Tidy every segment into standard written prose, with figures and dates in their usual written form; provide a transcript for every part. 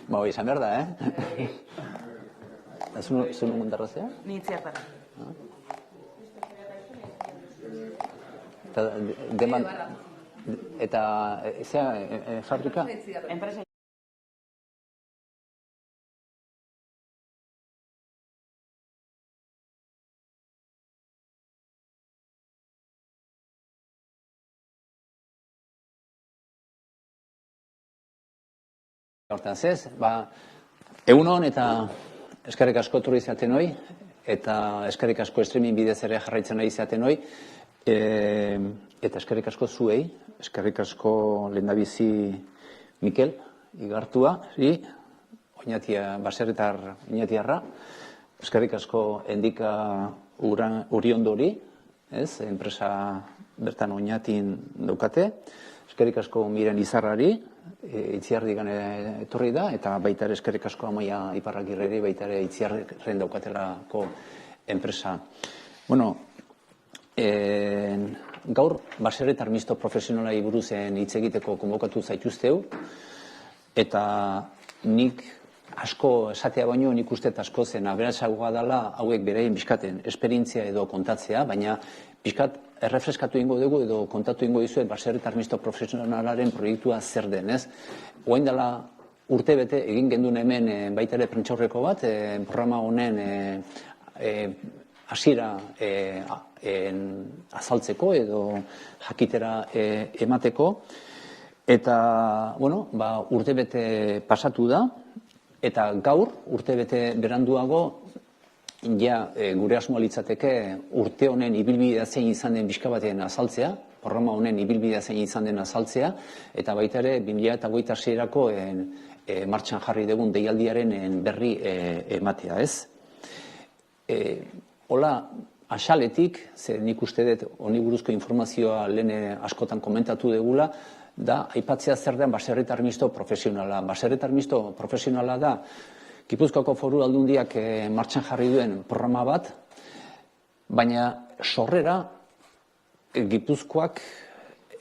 Ba, hori izan behar da, Zuen mundarrazea? Ni itziartara. Eta, zea, fabrika? Enpresa. Hortaz ez, egun hon eta eskerrik asko etorri izaten hoi, eta eskerrik asko streaming bidez ere jarraitzen nahi izaten hoi, eta eskerrik asko zuei, eskerrik asko lehendabizi Mikel, Igartua, Oñatia, baserritar Oñatiarra, eskerrik asko Endika Uriondori, enpresa bertan Oñatin daukate, eskerrik asko Miren Izarrari, Itziardigan etorri da, eta baita ere eskerrik asko Amaia Iparragirreri, baita ere Itziarren daukatelako enpresa. Bueno, gaur baserritar misto profesionalai buruzen hitz egiteko konbokatu zaituzteu, eta nik asko esatea baino, nik uste asko zen aberatsagoa dela hauek bereien bizkaten esperientzia edo kontatzea, baina bizkat errefreskatu ingo dugu edo kontatu ingo dizuet baserritar misto profesionalaren proiektua zer den, ez? Oain dela urte bete egin gendun hemen baita ere prentsaurreko bat, programa honen hasiera azaltzeko edo jakitera emateko, eta, bueno, urte bete pasatu da, eta gaur, urte bete beranduago, gure asmoa litzateke urte honen ibilbidea zein izan den bizka batean azaltzea, programa honen ibilbidea zein izan den azaltzea, eta baita ere 2026-erako martxan jarri dugun deialdiaren berri ematea, ez? Hola, asaletik, ze nik uste dut honi buruzko informazioa lehen askotan komentatu degula, da aipatzea zer den baserritar misto profesionala. Baserritar misto profesionala da Gipuzkoako Foru Aldundiak martxan jarri duen programa bat, baina sorrera Gipuzkoak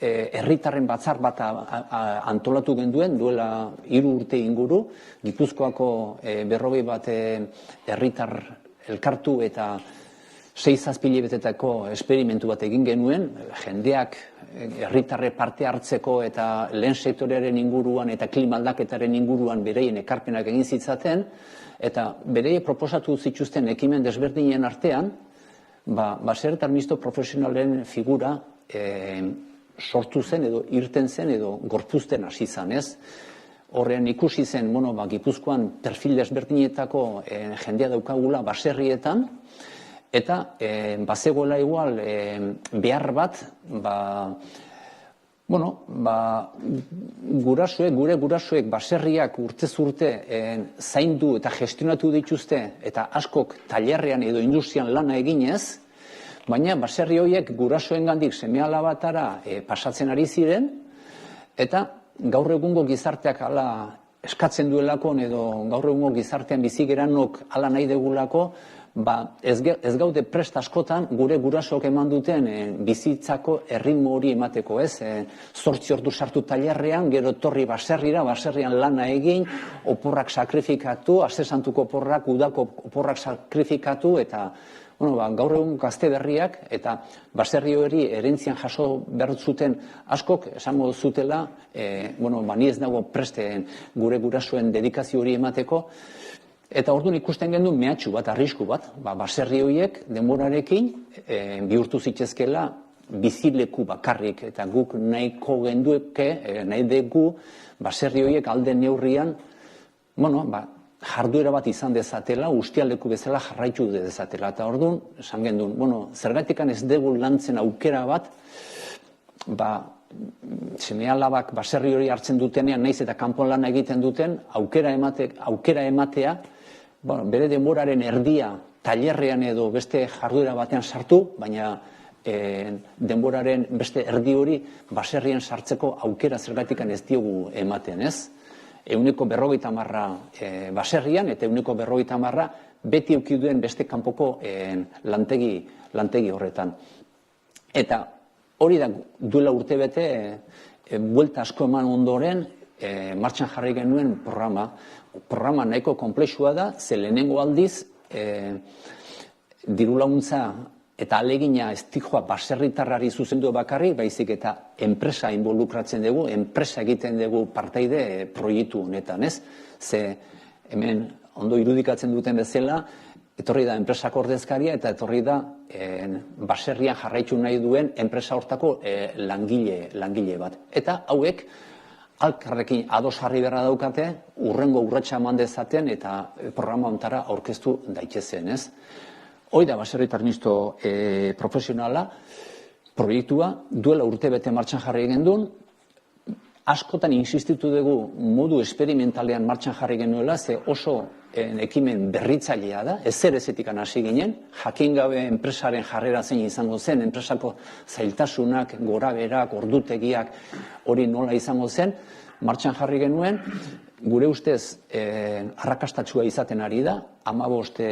herritarren batzar bat antolatu genduen, duela 3 urte inguru, Gipuzkoako 40 bat herritar elkartu eta 6-7 hilabetetako esperimentu bat egin genuen, jendeak herritarre parte hartzeko eta lehen sektorearen inguruan eta klima aldaketaren inguruan bereien ekarpenak egin zitzaten, eta bereie proposatu zituzten ekimen desberdinen artean, baserritar misto profesionalen figura sortu zen edo irten zen edo gorpuzten hasi zen, ez? Horrean ikusi zen, Gipuzkoan perfil desberdinetako jendea daukagula baserrietan, eta bazegoela igual behar bat, gure gurasoek baserriak urtez urte zaindu eta gestionatu dituzte, eta askok tailerrean edo industrian lana eginez, baina baserri horiek gurasoengandik seme-alabatara pasatzen ari ziren, eta gaur egungo gizarteak hala eskatzen duelako, edo gaur egungo gizartean bizigeranok hala nahi degulako, ez gaude prest askotan gure gurasoak eman duten bizitzako erritmo hori emateko, ez? 8 ordu sartu tailerrean, gero etorri baserrian lana egin, oporrak sakrifikatu, astesantuko oporrak, udako oporrak sakrifikatu, eta gaur egun gazte berriak eta baserri hori erentzian jaso behar zuten askok esango zutela, ni ez dago presten gure gurasoen dedikazio hori emateko, eta orduan ikusten gendun mehatxu bat, arrisku bat, baserri horiek denborarekin bihurtu zitzezkela bizileku bakarrik, eta guk nahiko gendueke, nahi dugu baserri horiek alde neurrian, jarduera bat izan dezatela, ustialdeku bezala jarraitu dezatela. Eta orduan, esan gendun, zergatikan ez dugu lantzen aukera bat, seme-alabak baserri hori hartzen dutenean, naiz eta kanpon lana egiten duten, aukera ematea, bere denboraren erdia tailerrean edo beste jarduera batean sartu, baina denboraren beste erdi hori baserrian sartzeko aukera zergatikan ez diogu ematen, ez? 50% baserrian eta 50% beti eduki duen beste kanpoko lantegi horretan. Eta hori da duela urtebete buelta asko eman ondoren martxan jarri genuen programa nahiko konplexua da, ze lehenengo aldiz diru laguntza eta alegina ez dijoa baserritarrari zuzendu bakarrik, baizik eta enpresa involukratzen dugu, enpresa egiten dugu parteide proiektu honetan, ez? Ze hemen ondo irudikatzen duten bezala, etorri da enpresako ordezkaria eta etorri da baserrian jarraitu nahi duen enpresa hortako langile bat. Eta hauek alkarrekin ados jarri beharra daukate, urrengo urratsa eman dezaten eta programa honetara aurkeztu daitezen, ez? Hoi da baserritar misto profesionala, proiektua, duela urtebete martxan jarri gendun, askotan insistitu dugu modu esperimentalean martxan jarri genuela, ze oso ekimen berritzailea da, ezerezetik hasi ginen, jakin gabe enpresaren jarrera zein izango zen, enpresako zailtasunak, goraberak, ordutegiak, hori nola izango zen, martxan jarri genuen, gure ustez arrakastatsua izaten ari da, 15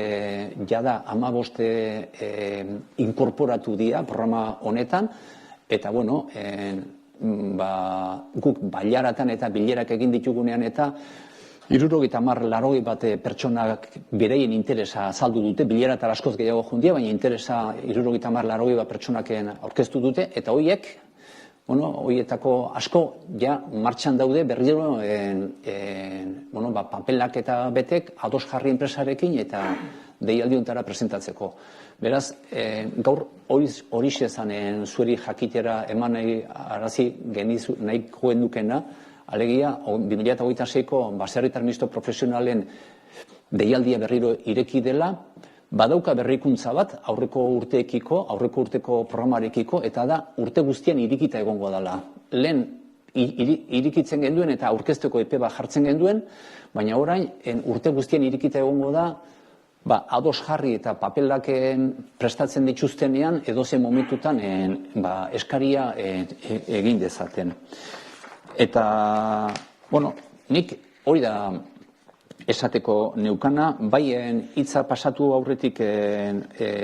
inkorporatu dira programa honetan, eta bueno, guk bailaratan eta bilerak egin ditugunean eta 70-80 bat pertsonak bereien interesa azaldu dute, bileratara askoz gehiago jundia, baina interesa 70-80 bat pertsonaken aurkeztu dute, eta horiek, horietako asko ja martxan daude berriro papelak eta betek ados jarri enpresarekin eta deialdi hontara presentatzeko. Beraz, gaur horixe zanen zueri jakitera eman arazi genizu nahi joen dukena, alegia 2026ko baserritar misto profesionalen deialdia berriro ireki dela, badauka berrikuntza bat aurreko urteko programarekiko, eta da urte guztian irikita egongo dela. Lehen irikitzen genduen eta aurkezteko epe bat jartzen genduen, baina orain urte guztian irikita egongo da, ados jarri eta papelaken prestatzen dituztenean edozen momentutan eskaria egin dezaten. Eta, nik hori da esateko neukana, baien hitza pasatu aurretik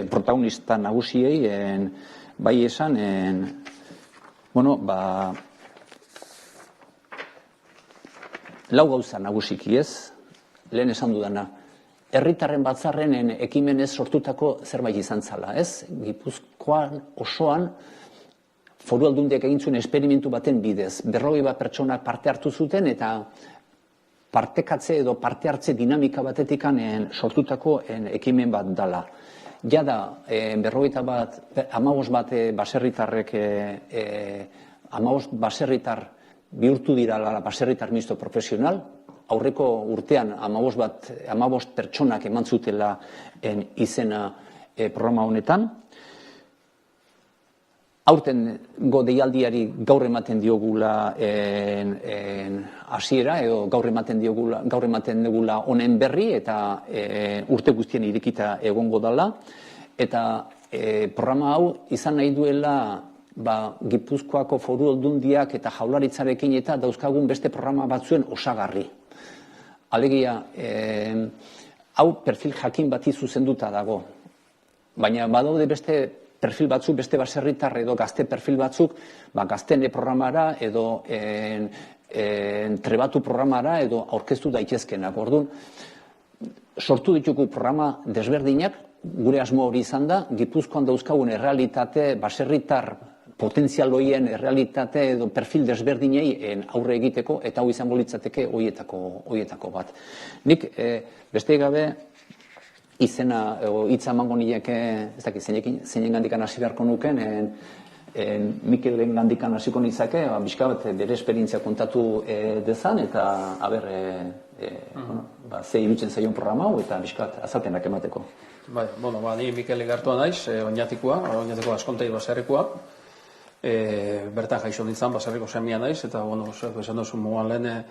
protagonista nagusiei, bai esan, lau gauza nagusiki ez, lehen esan dudana, herritarren batzarren ekimenez sortutako zerbait izan zala, ez? Gipuzkoan osoan Foru Aldundiak egin zuen esperimentu baten bidez. 40 bat pertsonak parte hartu zuten eta partekatze edo parte hartze dinamika batetik sortutako ekimen bat dala. Jada, 15 bat baserritarrek, 15 baserritar bihurtu dira baserritar misto profesional, aurreko urtean 15 pertsonak eman zutela izena programa honetan. Aurtengo deialdiari gaur ematen diogula hasiera edo gaur ematen dugula honen berri eta urte guztien irekita egongo dela. Eta programa hau izan nahi duela Gipuzkoako Foru Aldundiak eta Jaurlaritzarekin eta dauzkagun beste programa batzuen osagarri. Alegia, hau perfil jakin bati zuzenduta dago. Baina badaude beste perfil batzuk, beste baserritar edo gazte perfil batzuk, gazten programara edo trebatu programara edo aurkeztu daitezkenak. Orduan, sortu ditugu programa desberdinak, gure asmo hori izan da, Gipuzkoan dauzkagun errealitate, baserritar potentzialoien errealitate edo perfil desberdinei aurre egiteko, eta hau izango litzateke horietako bat. Nik, beste gabe, izena, hitza emango nileke, ez dakit, zeinen gandikan hasi beharko nuken, Mikelen gandikan hasiko nitzake, bizka bat bere esperientzia kontatu dezan, eta ze irutzen zaion programa hau, eta bizka bat azalpenak emateko. Ni Mikele Gartua naiz, Oñatiko Askontegi baserrikoa, bertan jaixo nintzen, baserriko semia naiz, eta, esan duzu moan lehen,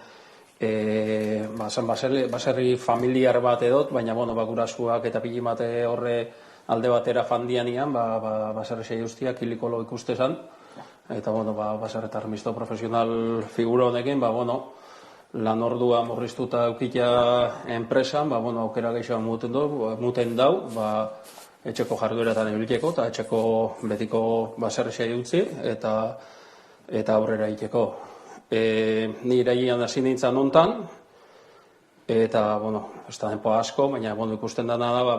baserri familiar bat edot, baina, gurasuak eta pilimate horre alde batera fandianian, baserri sei ustiak kilikolo ikustezan, eta, baserretar misto profesional figura honekin, lan ordua murriztuta eukitea enpresan, aukera gehiago muten dau, etxeko jardueretan ibiltzeko, eta etxeko betiko baserri sei utzi, eta aurrera egiteko. Ni irailean hasi nintzen hontan, eta, ez da denpo asko, baina, ikusten dena da,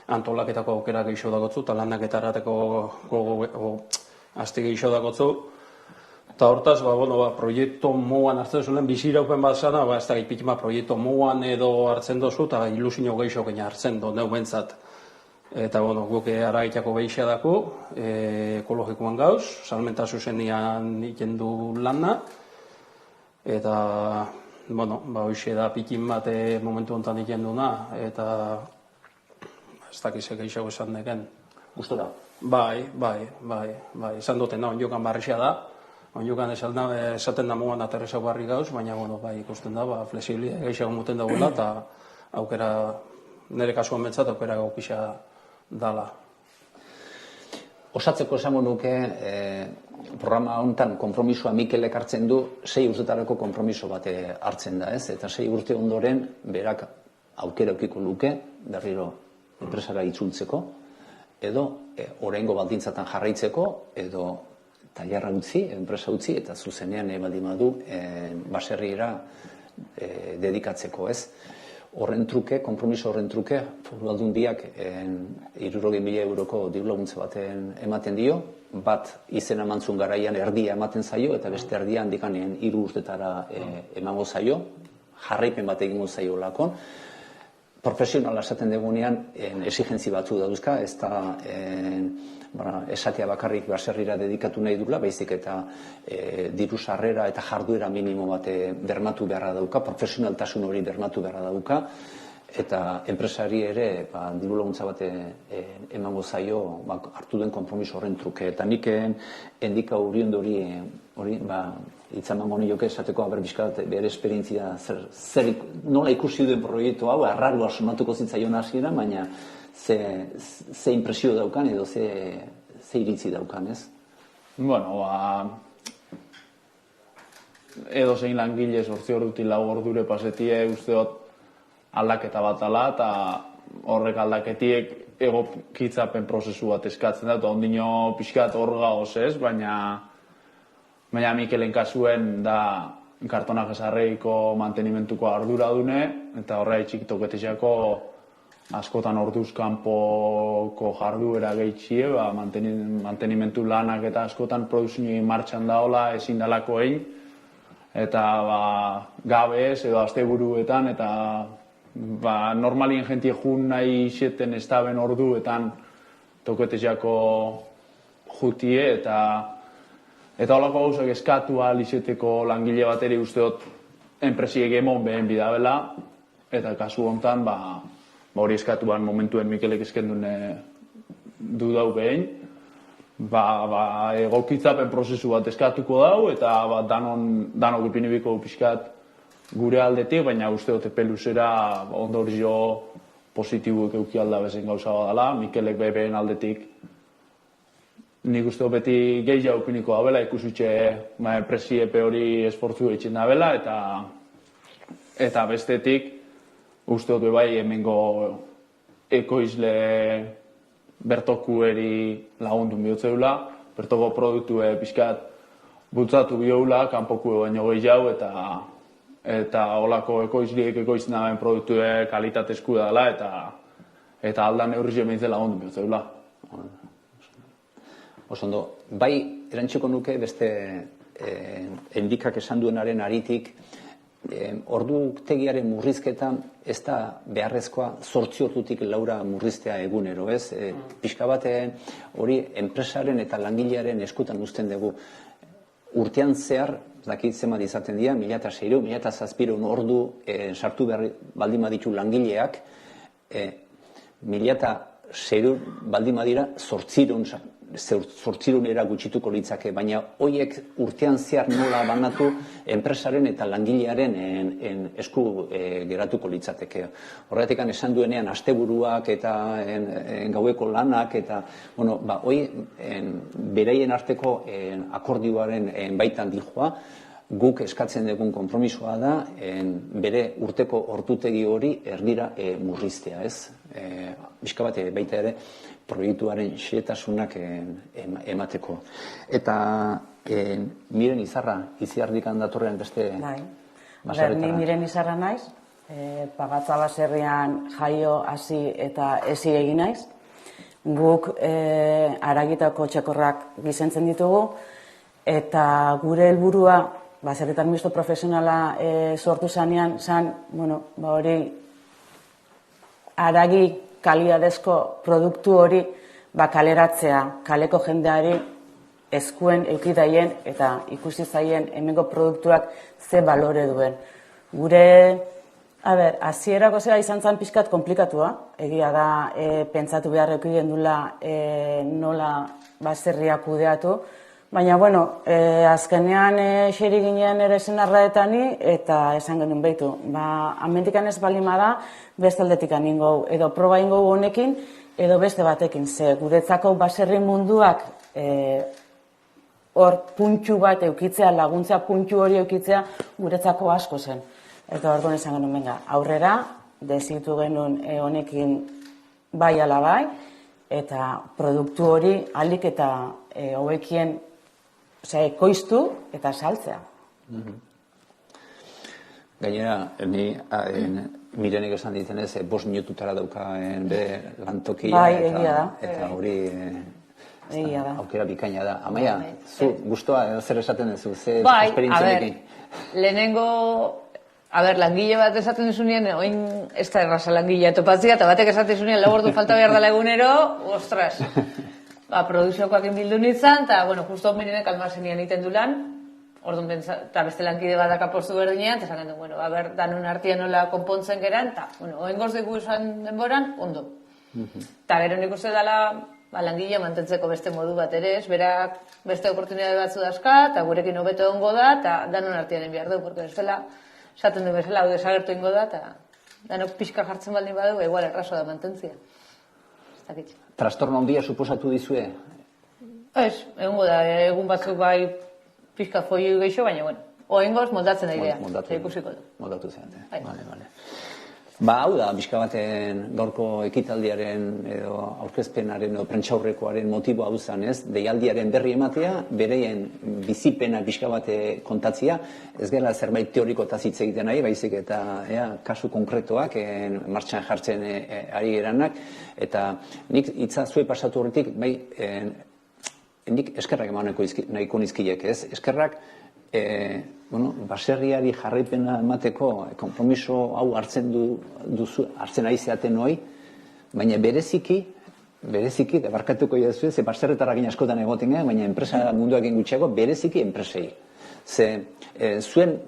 antolaketako aukera gehiago dagotzu, eta lanaketarateko asti gehiago dagotzu. Eta hortaz, proiektu moan hartzen zuen, biziraupen bat zana, ez da gipikima proiektu moan edo hartzen dozu, eta ilusio gehiago gaina hartzen do, neu bentsat. Eta, guk araitako behixea daku, ekologikoan gauz, salmenta zuzenian ikendu lana, eta, hoxe da pikin bat momentu honetan ikenduna, eta ez dakize gehiago esan deken. Gustora? Bai, esan duten, onjokan barrixea da, onjokan esaten da moan aterrezau barri gauz, baina, ikusten da, flexibilia gehiago muten dagoela, eta aukera, nire kasuan bentsat, aukera gaukisa dala. Osatzeko esango nuke, programa honetan konpromisoa Mikelek hartzen du, 6 urtetarako konpromiso bat hartzen da, ez? Eta 6 urte ondoren, berak aukera eukiko luke, berriro enpresara itzultzeko, edo oraingo baldintzatan jarraitzeko, edo tailerra utzi, enpresa utzi, eta zuzenean baldin badu baserriera dedikatzeko, ez? Horren truke, konpromiso horren truke, Foru Aldundiak 60.000 euroko diru-laguntza baten ematen dio, bat izena mantzun garaian erdia ematen zaio, eta beste erdia handikanean 3 urtetara emango zaio, jarraipen bat egingo zaio lakon. Profesionala esaten dugunean exigentzi batzu dauzka, ez da esatea bakarrik baserrira dedikatu nahi dula, baizik eta diru sarrera eta jarduera minimo bat bermatu beharra dauka, profesionaltasun hori bermatu beharra dauka, eta enpresari ere diru laguntza bat emango zaio hartu duen konpromiso horren truke. Eta nik endika hori itzamango nioke esateko aberbizkat bere esperientzia nola ikusi duen proiektu hau, arrarua sonatuko zitzaion hasiera, baina ze impresio daukan edo ze iritzi daukan, ez? Edo zein langile 8 ordutik 4 ordure pasetie usteot aldaketa bat ala, eta horrek aldaketiek egokitzapen prozesu bat eskatzen da, eta ondino pixkat hor gaoz ez, baina Mikelen kasuen da kartonak esarreiko mantenimentuko ardura dune, eta horra itxik toketexako askotan orduzkanpoko jarduera gehitxie, mantenimentu lanak eta askotan produzioi martxan daola ezin dalako egin, eta gabez edo asteburuetan, eta normalien jentie jun nahi xeten estaben orduetan toketexako jutie, eta holako gauzak eskatu ahal izeteko langile bateri usteot enpresiek emon behen bidabela, eta kasu honetan hori eskatuan momentuen Mikelek eskendun du dau behin, egokitzapen prozesu bat eskatuko dau, eta danok ipinibiko pixkat gure aldetik, baina usteot epeluzera ondorio positibuek euki alda bezen gauza badala, Mikelek behen aldetik nik uste beti gehiago upiniko dabela, ikusutxe presiepe hori esportzu egiten dabela, eta bestetik uste dut bai hemengo ekoizle bertokueri lagundun bihotzeula, bertoko produktu pixkat bultzatu bioula, kanpoku baino gehiago, eta holako ekoizliek ekoizten daben produktu kalitatezku dela, eta aldan neurri jementzen lagundun bihotzeula. Osondo, bai erantzuko nuke beste endikak esan duenaren aritik, ordutegiaren murrizketa ez da beharrezkoa 8 ordutik 4 murriztea egunero, ez? Pixka bat hori enpresaren eta langilearen eskutan uzten dugu. Urtean zehar, dakit zenbat izaten dira, 1600, 1700 ordu sartu behar baldin baditu langileak, 1600 baldin badira 800 gutxituko litzake, baina hoiek urtean zehar nola banatu enpresaren eta langilearen esku geratuko litzateke. Horretik esan duenean asteburuak eta gaueko lanak eta hoi beraien arteko akordioaren baitan dijoa, guk eskatzen dugun konpromisoa da bere urteko ordutegi hori erdira murriztea, ez? Bizka bat baita ere proiektuaren xehetasunak emateko. Eta Miren Izarra, Itziardik datorrean beste Bai. baserritara. Ni Miren Izarra naiz, Pagatza baserrian jaio, hasi eta hezi egin naiz. Guk Aragitako txakorrak gizentzen ditugu, eta gure helburua baserritar misto profesionala sortu zanean, hori aragi kaliadezko produktu hori kaleratzea, kaleko jendeari eskuen eukidaien eta ikusi zaien hemengo produktuak ze balore duen. Gure, hasierako zera izan zen pixkat komplikatua, egia da pentsatu behar eukien dula nola baserria kudeatu, baina, azkenean xeri ginen ere senarraetani eta esan genuen behitu. Amendikan ez balima da, beste aldetikan ingo, edo proba ingo honekin, edo beste batekin. Ze guretzako baserri munduak hor puntxu bat eukitzea, laguntza puntxu hori eukitzea guretzako asko zen. Eta orduan esan genuen, aurrera, dezitu genuen honekin bai ala bai, eta produktu hori alik eta hauekien ekoiztu eta saltzea. Gainera, Mirenek esan ditenez, 5 minututara daukaen lantokia. Bai, egia da. Eta hori aukera bikaina da. Amaia, zu guztua zer esaten duzu, ze esperientziarekin? Lehenengo, langile bat esaten duzunean, oin ez da erraza langilea topatzea, eta batek esaten duzunean, lau ordu falta behar dela egunero, ostras, produkziokoak bildu nintzen, eta, justo Mirenek almazenean iten du lan, orduan eta beste lankide bat akapostu berdinean, eta esan gendu, danon artean nola konpontzen geran, eta, oengoz dugu izan denboran, ondo. Eta gero nik uste dela, langilea mantentzeko beste modu bat ere, berak beste oportunidade batzu dazka, eta gurekin hobeto ongo da, eta danon artean behar du, porque bestela, esaten du bezala, hau desagertu ingo da, eta danok pixka jartzen baldin badu, igual errazo da mantentzia. Trastorno handia suposatu dizue? Ez, egungo da, egun batzuk bai pixka foi geixo, baina, oengoz moldatzen da idea. Moldatu zeate. Hau da, pixka baten gaurko ekitaldiaren edo aurkezpenaren edo prentsaurrekoaren motibo hau zen, ez? Deialdiaren berri ematea, bereien bizipena pixka bate kontatzia, ez gela zerbait teorikotaz hitz egiten nahi, baizik eta kasu konkretoak martxan jartzen ari geranak, eta nik hitza zue pasatu horretik, nik eskerrak nahiko nizkiek, ez? Eskerrak baserriari jarraipena emateko konpromiso hau hartzen ari zeaten hoi, baina bereziki, barkatuko jazu, ze baserretarrak askotan egoten gara, baina enpresa munduak gutxiago, bereziki enpresei. Ze zuen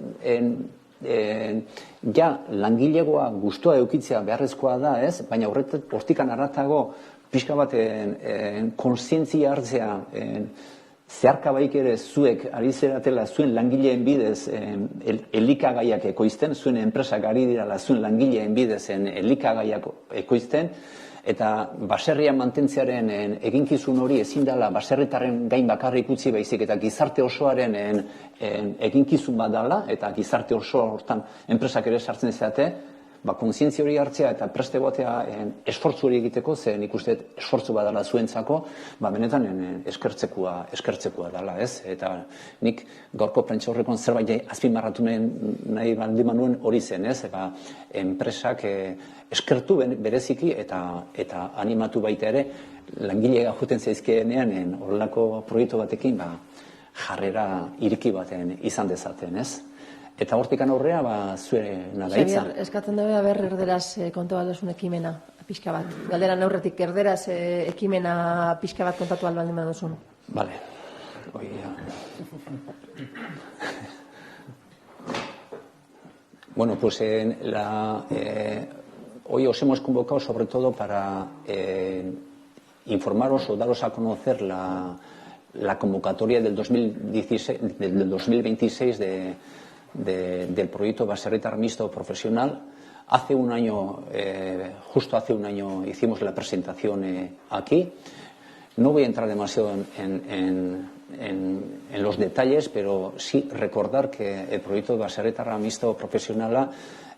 langilegoa guztua eukitzea beharrezkoa da, ez? Baina hortikan arratago pixka bat konsientzia hartzea, zeharkabaik ere zuek ari zeratela zuen langileen bidez elikagaiak ekoizten, zuen enpresak ari dirala zuen langileen bidez elikagaiak ekoizten, eta baserria mantentzearen eginkizun hori ezin dela baserritarren gain bakarrik utzi baizik, eta gizarte osoaren eginkizun bat dela, eta gizarte oso hortan enpresak ere sartzen zeate, kontzientzia hori hartzea eta preste batea esfortzu hori egiteko, ze nik uste esfortzu bat dela zuentzako, benetan eskertzekoa dela, ez? Eta nik gaurko prentsaurrekon zerbait azpimarratu nahi baldin manuen hori zen, ez? Enpresak eskertu bereziki eta animatu baita ere, langileak joten zaizkeenean horrelako proiektu batekin jarrera iriki baten izan dezaten, ez? Eta hortikan aurrea, zure nagaitza. Xabier, eskatzen dugu erderaz kontu aldozun ekimena, pixka bat. Galderan aurretik erderaz ekimena pixka bat kontatu albaldin baduzun. Vale. Bueno, pues hoy os hemos convocado sobre todo para informaros o daros a conocer la convocatoria del 2026 del proyecto Baserritar Mixto Profesional. Hace un año, justo hace un año, hicimos la presentación aquí. No voy a entrar demasiado en los detalles, pero sí recordar que el proyecto Baserritar Mixto Profesional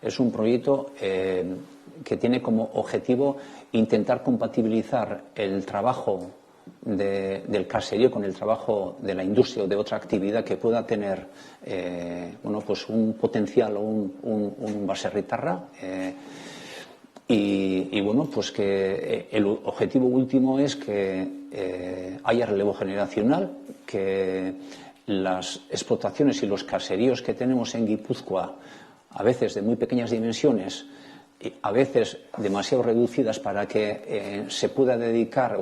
es un proyecto que tiene como objetivo intentar compatibilizar el trabajo del caserío con el trabajo de la industria o de otra actividad que pueda tener pues un potencial o un baserritarra. Y bueno, pues que el objetivo último es que haya relevo generacional, que las explotaciones y los caseríos que tenemos en Guipúzcoa, a veces de muy pequeñas dimensiones, a veces demasiado reducidas para que se pueda dedicar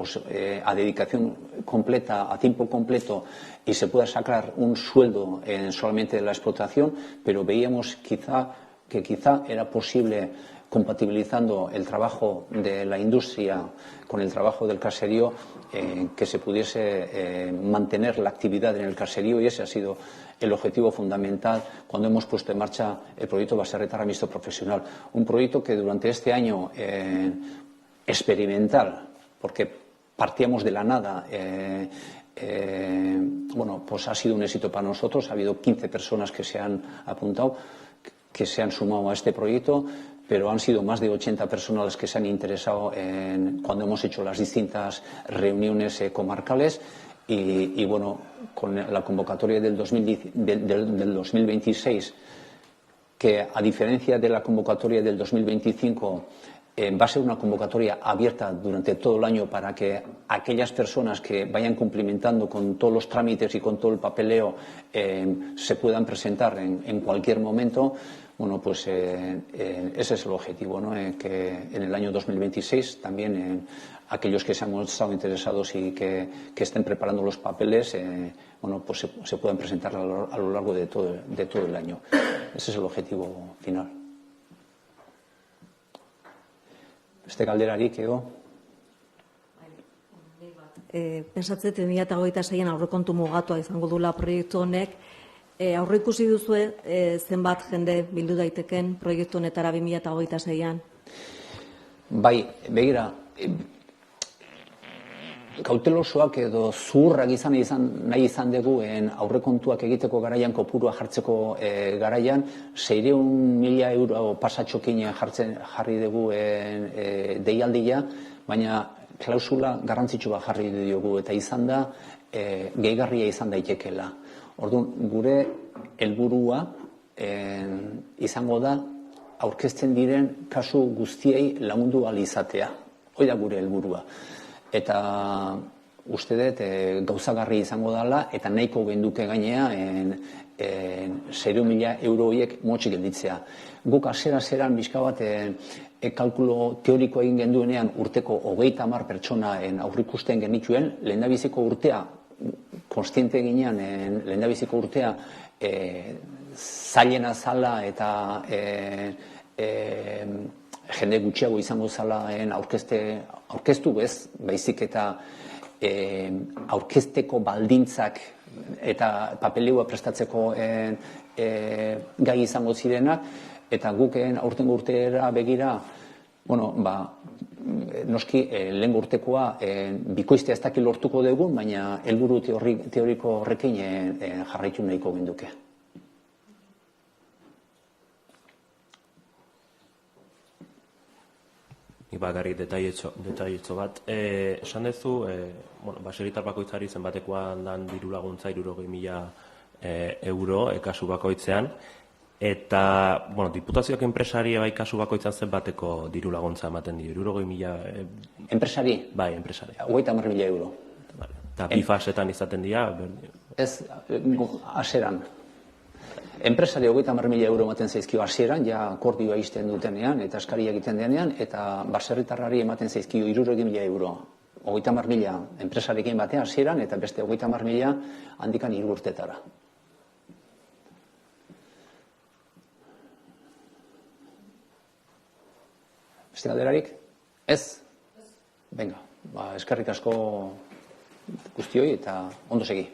a dedicación completa, a tiempo completo, y se pueda sacar un sueldo solamente de la explotación, pero veíamos que quizá era posible, compatibilizando el trabajo de la industria con el trabajo del caserío, que se pudiese mantener la actividad en el caserío, y ese ha sido el objetivo fundamental cuando hemos puesto en marcha el proyecto Baserritarra Mixto Profesional. Un proyecto que durante este año experimental, porque partíamos de la nada, pues ha sido un éxito para nosotros. Ha habido 15 personas que se han apuntado, que se han sumado a este proyecto, pero han sido más de 80 personas las que se han interesado cuando hemos hecho las distintas reuniones comarcales. Y bueno, con la convocatoria del 2026, que a diferencia de la convocatoria del 2025, va a ser una convocatoria abierta durante todo el año para que aquellas personas que vayan cumplimentando con todos los trámites y con todo el papeleo se puedan presentar en cualquier momento. Bueno, pues ese es el objetivo, ¿no? Que en el año 2026 también aquellos que se han estado interesados y que estén preparando los papeles, pues se puedan presentar a lo largo de todo el año. Ese es el objetivo final. Beste galderarik edo? Pensatzen 2026an aurrekontu mugatua izango dula proiektu honek. Aurreikusi duzue zenbat jende bildu daiteken proiektu honetara 2026an? Bai, begira, kautelosoak edo zuhurrak nahi izan dugu aurrekontuak egiteko garaian, kopurua jartzeko garaian, 600.000 euro pasatxokin jarri dugu deialdia, baina klausula garrantzitsu bat jarri diogu, eta izan da gehigarria izan daitekeela. Orduan, gure helburua izango da aurkezten diren kasu guztiei lagundu ahal izatea. Hoi da gure helburua. Eta uste dut gauzagarri izango dela, eta nahiko genduke gainea 600.000 euro horiek motxik gelditzea. Guk hasiera-hasieran bizka bat kalkulo teoriko egin genduenean urteko 30 pertsona aurrikusten genituen, lehendabiziko urtea, konstiente ginean, lehendabiziko urtea zailena zala eta jende gutxiago izango zala aurkeztu bez, baizik eta aurkezteko baldintzak eta papeleua prestatzeko gai izango zirenak, eta guken aurtengo urtera begira, noski lehen urtekoa bikoiztea ez dakit lortuko dugu, baina helburu teoriko horrekin jarraitu nahiko genduke. Nik bakarrik detailetxo bat. Esan duzu, baserritar bakoitzari zenbatekoan dan diru laguntza 60.000 euro kasu bakoitzean, eta diputazioak enpresari bai kasu bakoitzan zenbateko diru laguntza ematen dio, 60.000... Enpresari? Bai, enpresari. 50.000 euro. Eta bi fasetan izaten dira? Ez, hasieran. Enpresari 50.000 euro ematen zaizkio hasieran, ja akordioa izten dutenean, eta eskaria egiten denean, eta baserritarrari ematen zaizkio 60.000 euro. 50.000 enpresarekin batean hasieran, eta beste 50.000 handikan 3 urtetara. Beste galderarik? Ez? Venga, eskerrik asko guztioi eta ondo segi.